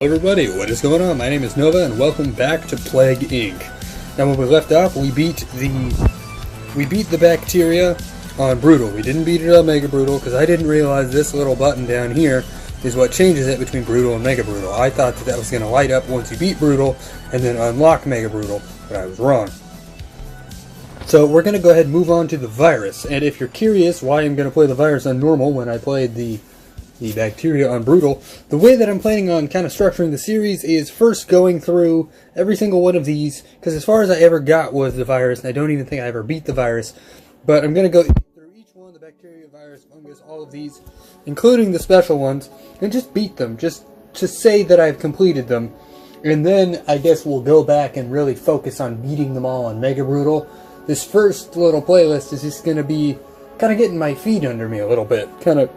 Hello everybody, what is going on? My name is Nova and welcome back to Plague Inc. Now when we left off, we beat the bacteria on Brutal. We didn't beat it on Mega Brutal because I didn't realize this little button down here is what changes it between Brutal and Mega Brutal. I thought that was going to light up once you beat Brutal and then unlock Mega Brutal, but I was wrong. So we're going to go ahead and move on to the virus, and if you're curious why I'm going to play the virus on normal when I played the bacteria on Brutal, the way that I'm planning on kind of structuring the series is first going through every single one of these, because as far as I ever got was the virus, and I don't even think I ever beat the virus, but I'm going to go through each one, the bacteria, virus, fungus, all of these, including the special ones, and just beat them, just to say that I've completed them, and then I guess we'll go back and really focus on beating them all on Mega Brutal. This first little playlist is just going to be kind of getting my feet under me a little bit, kind of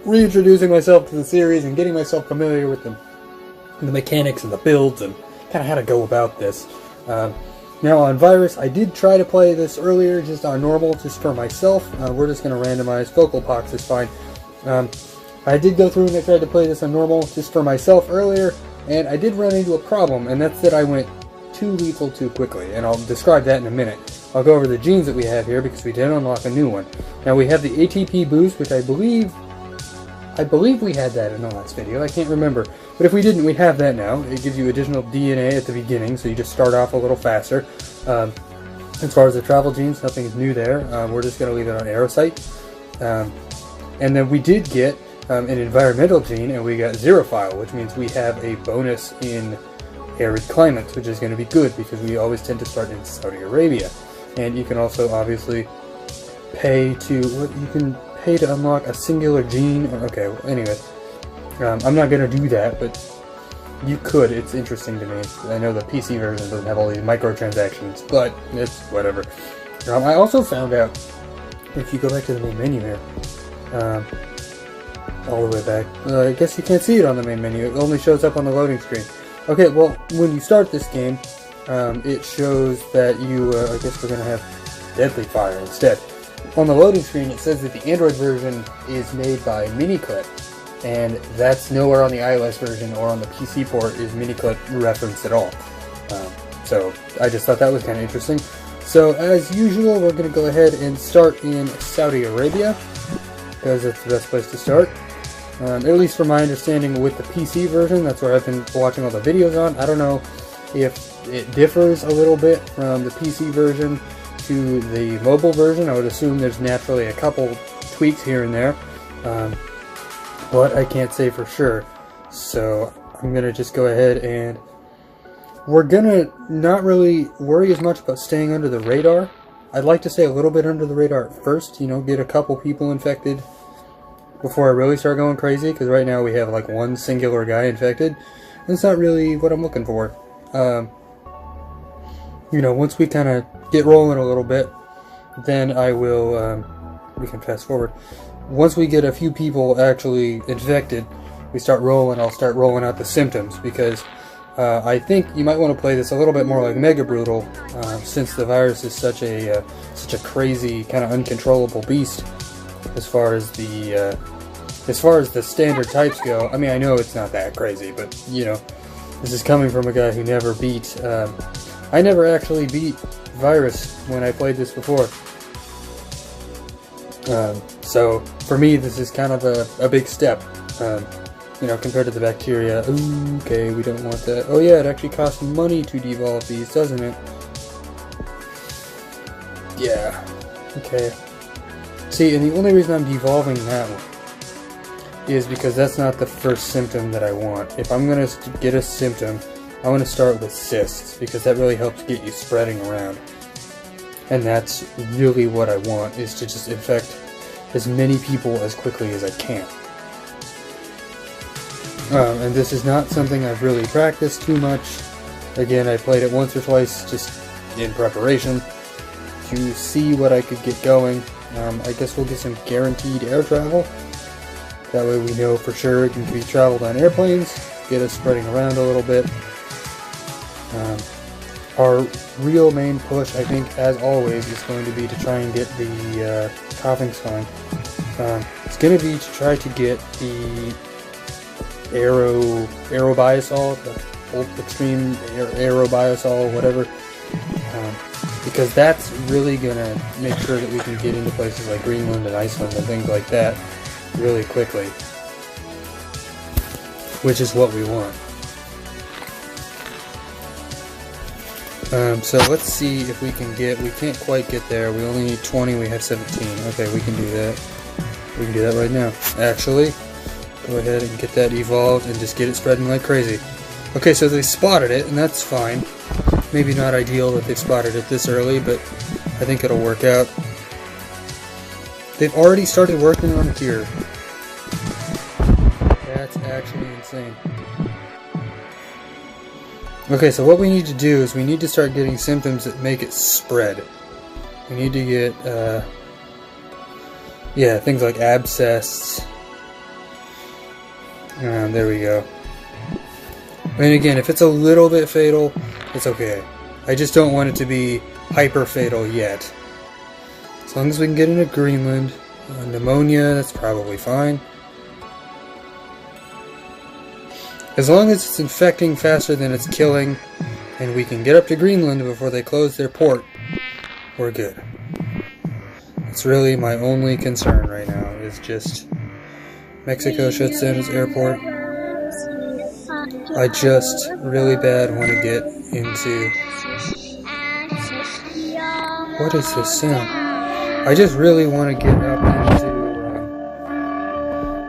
reintroducing myself to the series and getting myself familiar with the mechanics and the builds and kind of how to go about this. Now on Virus, I did try to play this earlier just on normal, just for myself. We're just going to randomize. Focal Pox is fine. I did go through and I tried to play this on normal just for myself earlier, and I did run into a problem, and that's that I went too lethal too quickly, and I'll describe that in a minute. I'll go over the genes that we have here because we did unlock a new one. Now we have the ATP boost, which I believe we had that in the last video. I can't remember. But if we didn't, we have that now. It gives you additional DNA at the beginning, so you just start off a little faster. As far as the travel genes, nothing new there. We're just going to leave it on Aerocyte. And then we did get an environmental gene, and we got Xerophile, which means we have a bonus in arid climates, which is going to be good because we always tend to start in Saudi Arabia. And you can also obviously pay to unlock a singular gene. Okay, well, anyway, I'm not going to do that, but you could. It's interesting to me. I know the PC version doesn't have all these microtransactions, but it's whatever. I also found out, if you go back to the main menu here, all the way back, I guess you can't see it on the main menu. It only shows up on the loading screen. Okay, well, when you start this game, it shows that you, I guess we're going to have Deadly Fire instead. On the loading screen, it says that the Android version is made by Miniclip, and that's nowhere on the iOS version or on the PC port is Miniclip referenced at all. So I just thought that was kind of interesting. So as usual, we're going to go ahead and start in Saudi Arabia, because that's the best place to start. At least from my understanding with the PC version, that's where I've been watching all the videos on. I don't know if it differs a little bit from the PC version to the mobile version. I would assume there's naturally a couple tweaks here and there, but I can't say for sure. So I'm gonna just go ahead and we're gonna not really worry as much about staying under the radar. I'd like to stay a little bit under the radar at first, you know, get a couple people infected before I really start going crazy, because right now we have like one singular guy infected. That's not really what I'm looking for. You know, once we kind of get rolling a little bit, then I will, we can fast forward. Once we get a few people actually infected, we start rolling, I'll start rolling out the symptoms, because I think you might want to play this a little bit more like Mega Brutal, since the virus is such a crazy, kind of uncontrollable beast as far as the standard types go. I mean, I know it's not that crazy, but, you know, this is coming from a guy who never beat, I never actually beat Virus when I played this before. So for me, this is kind of a big step, you know, compared to the bacteria. Ooh, okay, we don't want that. Oh yeah, it actually costs money to devolve these, doesn't it? Yeah, okay. See, and the only reason I'm devolving that one is because that's not the first symptom that I want. If I'm going to get a symptom, I want to start with cysts, because that really helps get you spreading around. And that's really what I want, is to just infect as many people as quickly as I can. And this is not something I've really practiced too much. Again, I played it once or twice just in preparation to see what I could get going. I guess we'll get some guaranteed air travel. That way we know for sure it can be traveled on airplanes, get us spreading around a little bit. Our real main push, I think, as always, is going to be to try and get the coughing going. It's going to be to try to get the aerobiosol, the extreme aerobiosol, whatever, because that's really gonna make sure that we can get into places like Greenland and Iceland and things like that really quickly, which is what we want. So let's see if we can get, we can't quite get there, we only need 20, we have 17. Okay, we can do that. We can do that right now. Actually, go ahead and get that evolved and just get it spreading like crazy. Okay, so they spotted it, and that's fine. Maybe not ideal that they've spotted it this early, but I think it'll work out. They've already started working on it here. That's actually insane. Okay, so what we need to do is we need to start getting symptoms that make it spread. We need to get, yeah, things like abscess. There we go. And again, if it's a little bit fatal, it's okay. I just don't want it to be hyper fatal yet. As long as we can get into Greenland, pneumonia, that's probably fine. As long as it's infecting faster than it's killing, and we can get up to Greenland before they close their port, we're good. It's really my only concern right now, is just Mexico shuts down its airport. I just really bad want to get into... What is this sound? I just really want to get up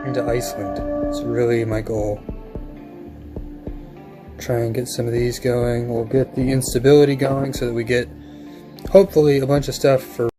into Iceland. It's really my goal. Try and get some of these going. We'll get the instability going so that we get, hopefully, a bunch of stuff for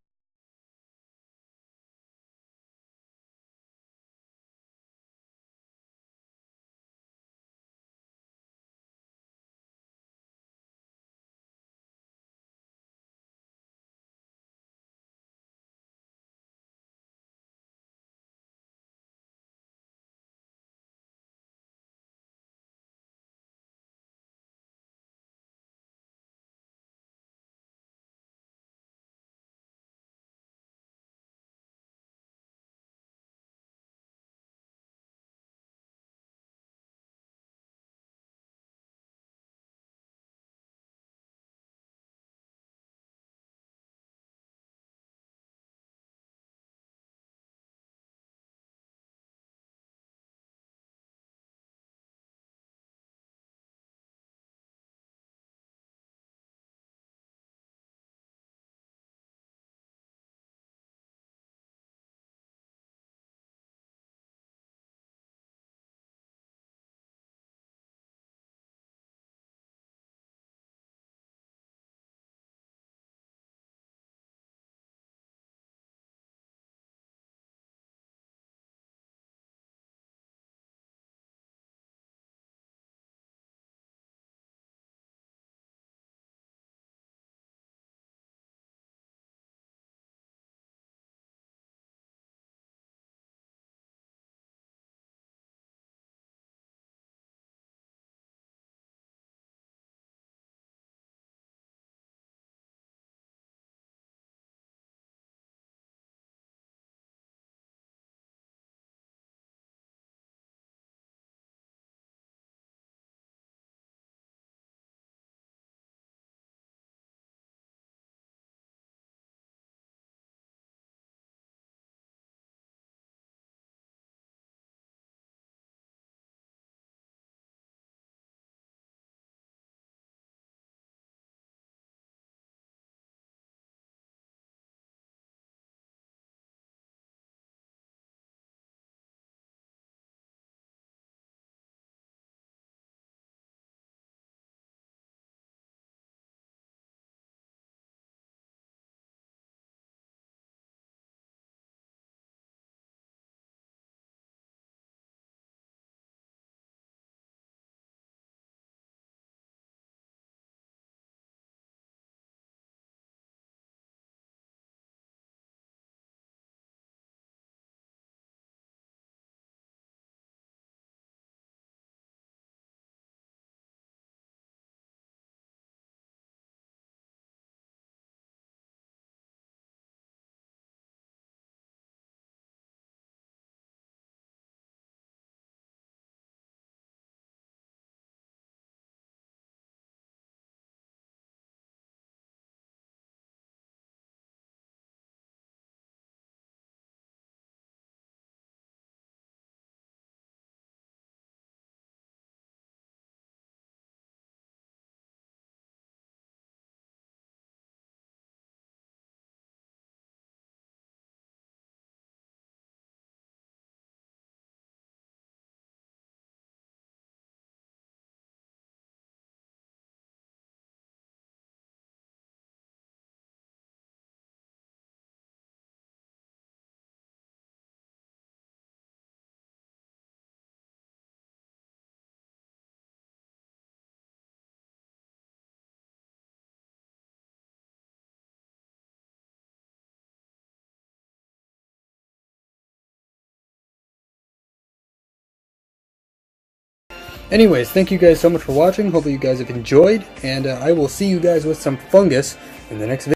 Anyways, thank you guys so much for watching. Hopefully you guys have enjoyed, and I will see you guys with some fungus in the next video.